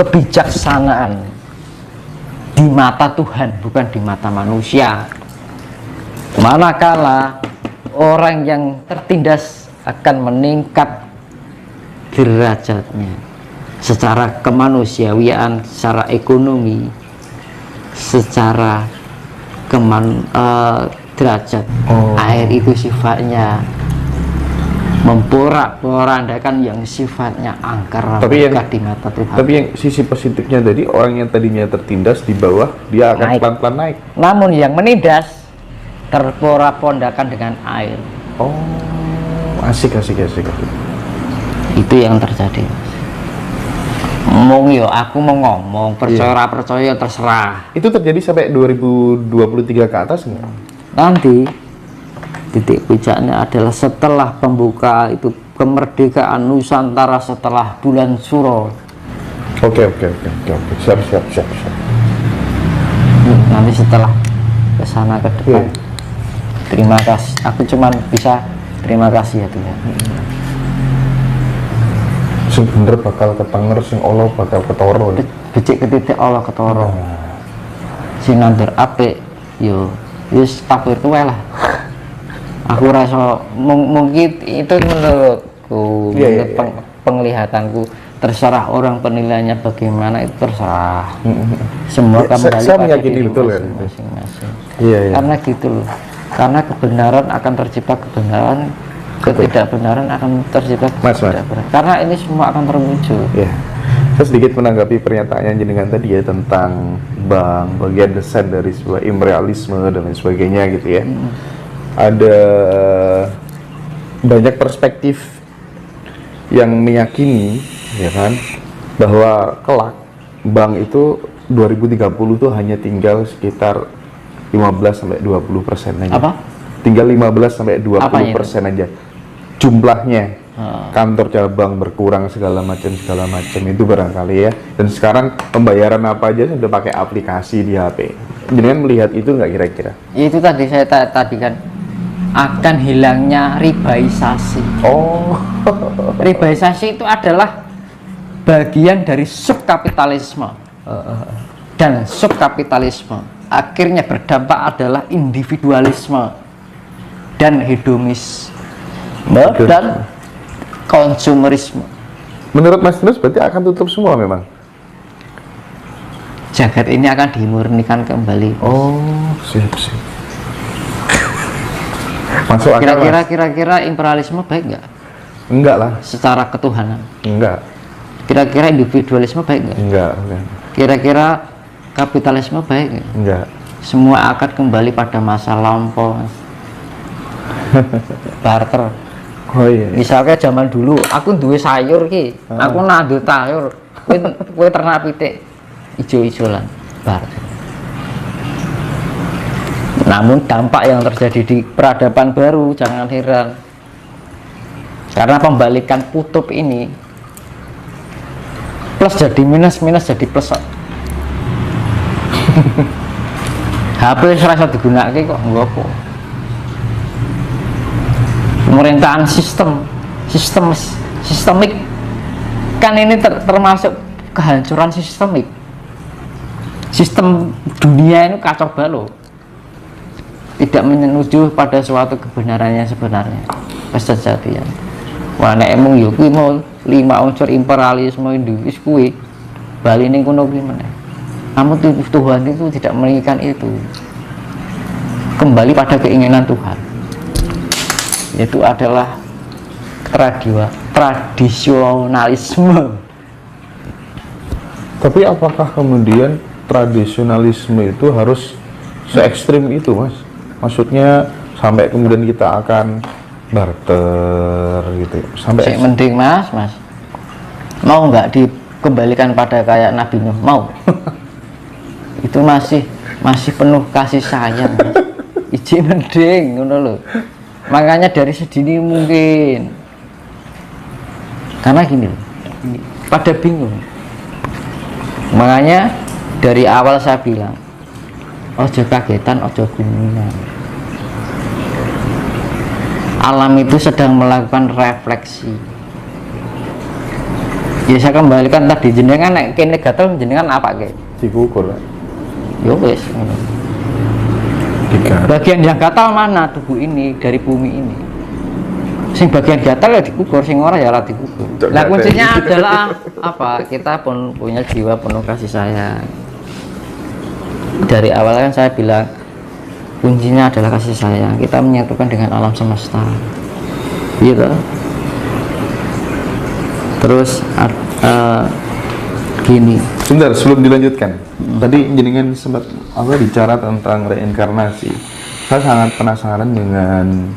kebijaksanaan di mata Tuhan, bukan di mata manusia. Manakala orang yang tertindas akan meningkat derajatnya secara kemanusiaan, secara ekonomi, secara derajat. Air itu sifatnya memporak-porandakan yang sifatnya angker di mata Tuhan. Tapi yang sisi positifnya tadi, orang yang tadinya tertindas di bawah, dia akan pelan-pelan naik. Namun yang menindas terporak-porandakan dengan air. Oh, asik. Itu yang terjadi. Aku mau ngomong, percaya terserah. Itu terjadi sampai 2023 ke atas nggak? Nanti titik puncaknya adalah setelah pembuka itu kemerdekaan Nusantara setelah bulan Suro. Oke. Siap. Nanti setelah kesana ke depan. Terima kasih. Aku cuman bisa terima kasih ya Tuhan. Sing bener bakal ketenger, sing Allah bakal ketoro. Becik ketitik Allah ketoro. Sing nandur apik yo wis takdir tuwe lah. Aku rasa mungkin itu menurutku, penglihatanku. Terserah orang penilaiannya bagaimana, itu terserah. Semua kembali pada diri masing-masing. Karena gitu loh. Karena kebenaran akan tercipta kebenaran, ketidakbenaran akan tercipta ketidakbenaran. Karena ini semua akan terwujud. Saya sedikit menanggapi pernyataan jenengan tadi ya tentang bank, bagian desain dari sebuah imperialisme dan lain sebagainya gitu ya. Ada banyak perspektif yang meyakini ya kan bahwa kelak bank itu 2030 tuh hanya tinggal sekitar 15-20% aja. Apa? Tinggal 15-20% aja jumlahnya. Kantor cabang berkurang segala macam itu barangkali ya. Dan sekarang pembayaran apa aja sudah pakai aplikasi di HP. Jangan melihat itu nggak kira-kira? Itu tadi saya tadi kan akan hilangnya ribaisasi. Ribaisasi itu adalah bagian dari subkapitalisme. Dan subkapitalisme akhirnya berdampak adalah individualisme dan hedonisme dan konsumerisme. Menurut Mas Nus berarti akan tutup semua memang? Jagat ini akan dimurnikan kembali. Siap. Masuk akal. Kira-kira imperialisme baik nggak? Enggak lah. Secara ketuhanan? Enggak. Kira-kira individualisme baik nggak? Enggak. Kira-kira kapitalisme baik nggak? Enggak. Semua akan kembali pada masa lampau. Barter. Misalnya zaman dulu aku duwe sayur ki, aku nandur sayur, kowe ternak pitik ijo-ijo lan barter. Namun dampak yang terjadi di peradaban baru jangan heran, karena pembalikan kutub ini plus jadi minus jadi plus. HP serasa digunakan kok enggak apa. Pemerintahan sistemik kan ini termasuk kehancuran sistemik. Sistem dunia ini kacau balau, tidak menuju pada suatu kebenaran yang sebenarnya, kesejatian. Wah nek emang yo kuwi mau 5 unsur imperialisme Inggris kuwi bali ning kono kuwi meneh. Namun Tuhan itu tidak menginginkan itu. Kembali pada keinginan Tuhan, yaitu adalah tradisionalisme. Tapi apakah kemudian tradisionalisme itu harus se-ekstrim itu, Mas? Maksudnya sampai kemudian kita akan barter gitu sampai mending mas mau nggak dikembalikan pada kayak Nabi Nuh? Mau. Itu masih penuh kasih sayang, mas. Iji mending ngono lho. Makanya dari sedini mungkin, karena gini pada bingung. Makanya dari awal saya bilang ojo kagetan, ojo gumungan. Alam itu sedang melakukan refleksi. Ya saya kembalikan tadi, jenengan nek kene gatel jenengan apa ke? Dikukur. Yo wis. Bagian yang gatal mana tubuh ini dari bumi ini? Sing bagian gatal ya dikukur, sing ora ya ora dikukur. Nah kuncinya adalah apa? Kita pun punya jiwa penuh kasih sayang. Dari awal kan saya bilang kuncinya adalah kasih sayang. Kita menyatukan dengan alam semesta, gitu. Terus gini. Sebentar sebelum dilanjutkan, tadi jenengan sempat bicara tentang reinkarnasi. Saya sangat penasaran dengan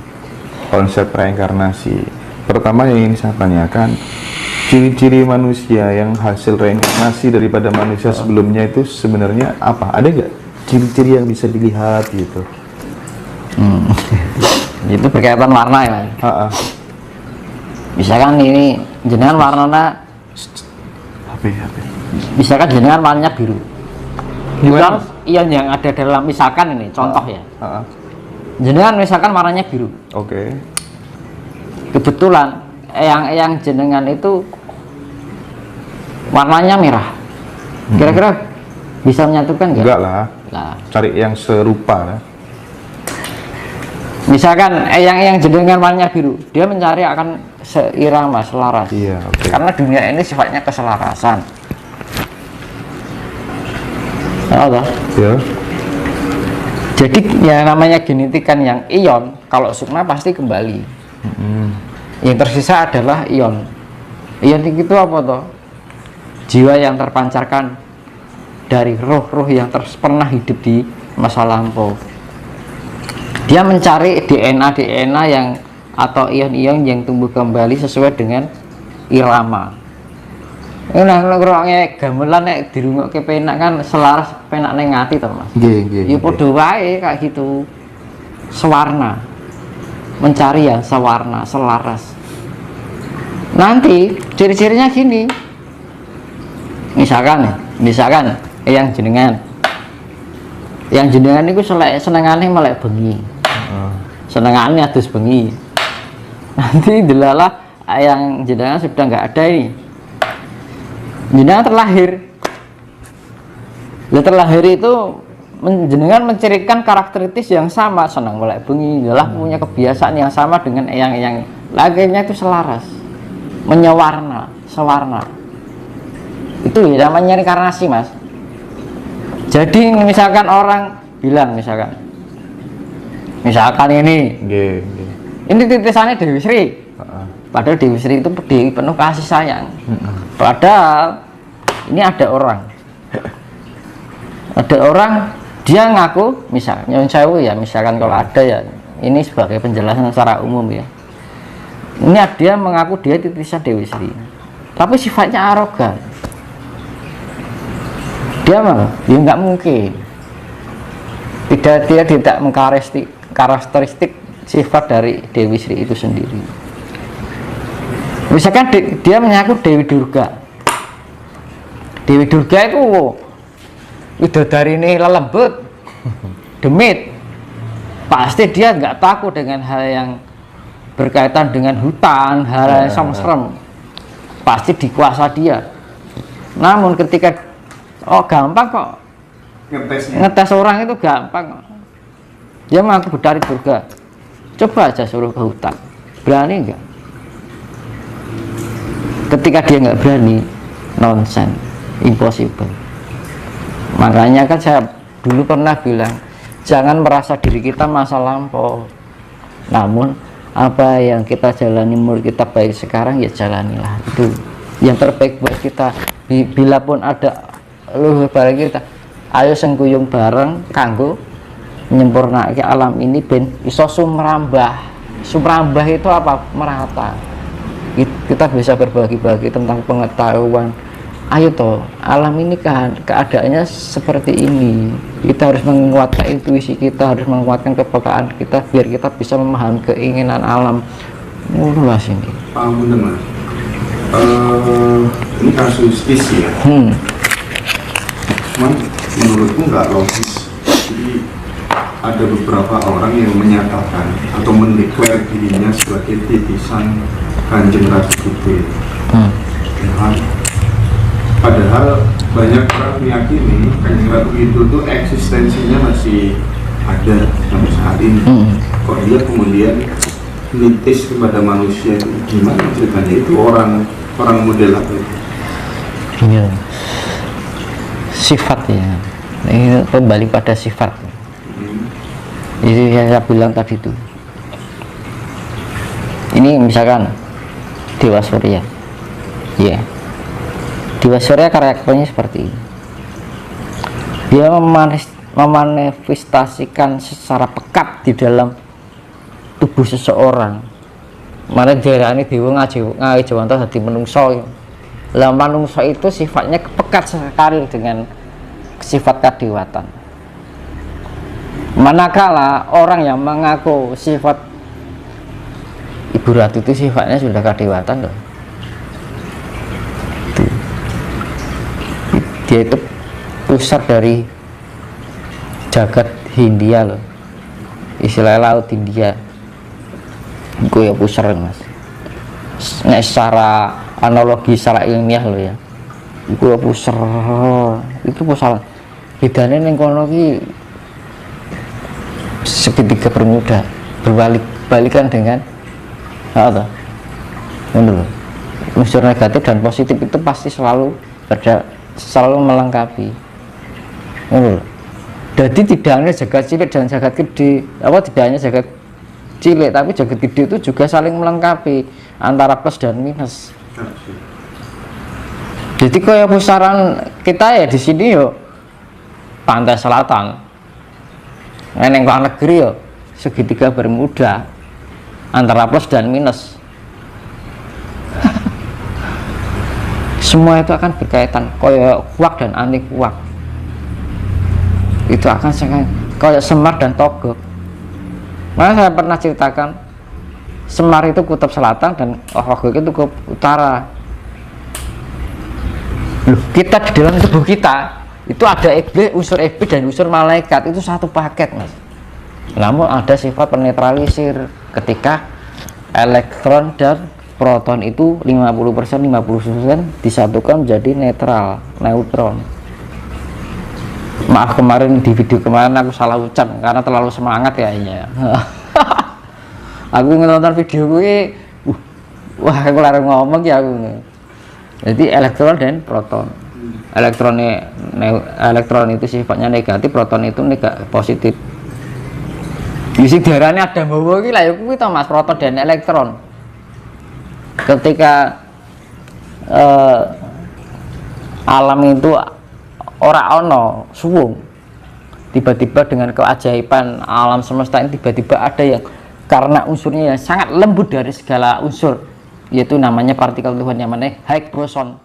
konsep reinkarnasi. Pertama yang ingin saya tanyakan, ciri-ciri manusia yang hasil reinkarnasi daripada manusia sebelumnya itu sebenarnya apa? Ada nggak ciri-ciri yang bisa dilihat gitu? Itu berkaitan warna ya. Misalkan ini jenengan warnanya misalkan jenengan warnanya biru. Misal ion yang ada dalam misalkan ini contoh ya. Jenengan misalkan warnanya biru. Oke. Kebetulan yang jenengan itu warnanya merah. Kira-kira bisa menyatukan nggak? Enggak lah. Nah, Cari yang serupa lah. Misalkan yang jenengan warnanya biru, dia mencari akan seirama, selaras. Iya, oke. Karena dunia ini sifatnya keselarasan. Ya. Jadi yang namanya genetikan yang ion, kalau sukma pasti kembali. Yang tersisa adalah ion. Ion itu apa toh? Jiwa yang terpancarkan dari roh-roh yang pernah hidup di masa lampau. Dia mencari DNA yang atau ion-ion yang tumbuh kembali sesuai dengan irama. Nah, ngrungokne gamelan nek dirungokke penak kan selaras penak ning ati to, Mas. Nggih. Ya padha wae kayak gitu. Sewarna. Mencari yang sewarna, selaras. Nanti ciri-cirinya gini. Misalkan yang jenengan niku senengane melek bengi. Senengane adus bengi. Nanti delalah yang jenengan sudah nggak ada ini. Jenengan terlahir itu jenengan mencirikan karakteristik yang sama, senang melek bengi, adalah punya kebiasaan yang sama dengan yang lainnya itu selaras, menyewarna, sewarna. Itu ya namanya reinkarnasi, Mas. Jadi misalkan orang bilang misalkan ini titisannya Dewi Sri. Padahal Dewi Sri itu Dewi penuh kasih sayang. Padahal ini ada orang dia ngaku misalnya Nyun Sewu ya, misalkan kalau ada ya, ini sebagai penjelasan secara umum ya. Ini dia mengaku dia titisan Dewi Sri, tapi sifatnya arogan. Dia mah ya nggak mungkin. Dia tidak mengkarakteristik sifat dari Dewi Sri itu sendiri. Misalkan dia mengaku Dewi Durga. Dewi Durga itu widodari ini lelembut, demit. Pasti dia nggak takut dengan hal yang berkaitan dengan hutan, hal yang serem. Pasti dikuasa dia. Namun ketika gampang kok ngetes orang itu gampang kok. Dia mengaku Betari Durga. Coba aja suruh ke hutan, berani nggak? Ketika dia nggak berani, nonsen, impossible. Makanya kan saya dulu pernah bilang, jangan merasa diri kita masa lampau. Namun apa yang kita jalani menurut kita baik sekarang, ya jalanilah itu yang terbaik buat kita. Bila pun ada luhur bareng kita, ayo sengkuyung bareng kanggo menyempurnake alam ini ben iso sumrambah. Sumrambah itu apa? Merata. Kita bisa berbagi-bagi tentang pengetahuan. Ayo toh, alam ini kan keadaannya seperti ini. Kita harus menguatkan intuisi kita, harus menguatkan kepekaan kita biar kita bisa memahami keinginan alam. Luas ini. Pak Bunda, Mas. Ini kasus ya. Cuman menurutku nggak logis. Jadi ada beberapa orang yang menyatakan atau mendeklar dirinya sebagai titisan Kanjeng Ratu Buddha. Padahal banyak orang meyakini Kanjeng Ratu Kidul itu eksistensinya masih ada sampai saat ini. Kok dia kemudian mitis kepada manusia itu gimana ceritanya? Itu orang model apa itu? Iya, sifat ya, ini kembali pada sifat. Itu yang saya bilang tadi itu. Ini misalkan Dewa Surya, ya. Dewa Surya karakternya seperti ini. Dia memanifestasikan secara pekat di dalam tubuh seseorang. Mana diarani dewa ngajawanta dadi menungso. Lah manungso itu sifatnya pekat sekali dengan sifat kadewatan. Manakala orang yang mengaku sifat Ibu Ratu itu sifatnya sudah kadewatan loh. Dia itu pusat dari jagat Hindia loh, istilah laut Hindia itu ya pusat mas. Nah, secara analogi, secara ilmiah loh ya, itu ya pusat, itu pusat bedanya yang kono ki segitiga bermuda balikan dengan apa menurut unsur negatif dan positif itu pasti selalu melengkapi. Jadi tidak hanya jagat cilik dan jagat gede, tidak hanya jagat cilik tapi jagat gede itu juga saling melengkapi antara plus dan minus. Jadi kayak pusaran kita ya di sini yo pantai selatan, neng luar negeri yo segitiga bermuda antara plus dan minus. Semua itu akan berkaitan, kayak kuak dan anti kuak itu akan sangat kayak Semar dan Togog. Makanya saya pernah ceritakan Semar itu kutub selatan dan Togog itu kutub utara. Loh, kita di dalam tubuh kita itu ada iblis, unsur iblis dan unsur malaikat itu satu paket mas. Namun ada sifat penetralisir ketika elektron dan proton itu 50% disatukan menjadi neutron. Maaf kemarin di video kemarin aku salah ucap karena terlalu semangat kayaknya. Aku nonton video gue wah aku larang ngomong ya aku. Jadi elektron dan proton. Elektron itu sifatnya negatif, proton itu positif. Isi darahnya ada bawa iki lah ya kuwi to Mas, proton dan elektron. Ketika alam itu ora ono suwung, tiba-tiba dengan keajaiban alam semesta ini tiba-tiba ada yang karena unsurnya yang sangat lembut dari segala unsur, yaitu namanya partikel Tuhan yang namanya Higgs boson.